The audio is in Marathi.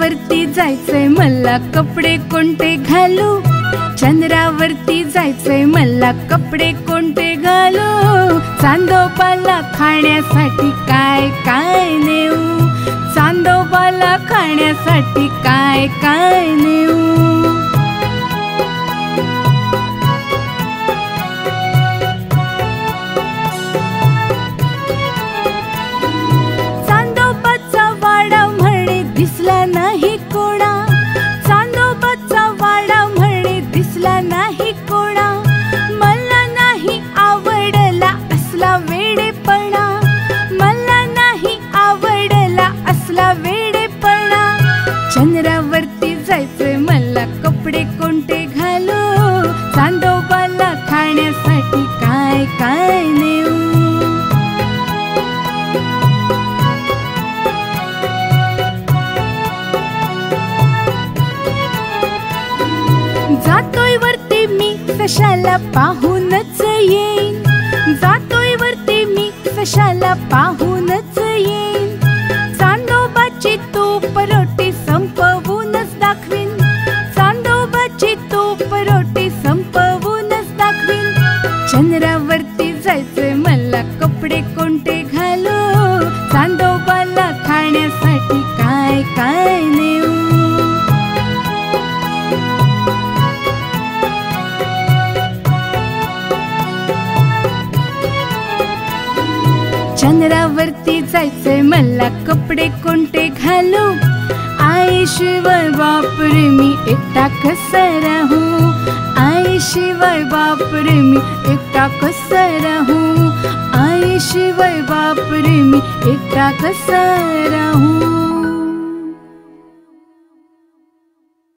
चंद्रावरती जायचंय मला, कपडे कोणते घालू? चंद्रावरती जायचंय मला, कपडे कोणते घालू? चांदोबाला खाण्यासाठी काय काय नेऊ? चांदोबाला खाण्यासाठी काय काय नेऊ? चांदोबाचा वाडा म्हणे दिसला नाही कोणा, चांदोबाचा वाडा म्हणे दिसला नाही कोणा. मला नाही आवडला असला वेडेपणा, मला नाही आवडला असला वेडेपणा. चंद्रावरती जायचंय मला, कपडे कोणते घालू? चांदोबाला खाण्यासाठी काय काय नेऊ? जातोय वरती मी सशाला पाहूनच येईन, जातोय वरती मी सशाला पाहूनच येईन. चांदोबाची तूप रोटी संपवूनच दाखवीन, चांदोबाची तूप रोटी संपवूनच दाखवीन. चंद्रावरती जायचंय मला, कपडे कोणते घालू? चांदोबाला खाण्यासाठी काय काय नेऊ? चंद्रावरती जायचंय मला, कपडे कोणते घालू? आईशिवाय बापरे मी एकटा कसा राहू? आईशिवाय बापरे मी एकटा कसा राहू? आईशिवाय बापरे मी एकटा कसा राहू?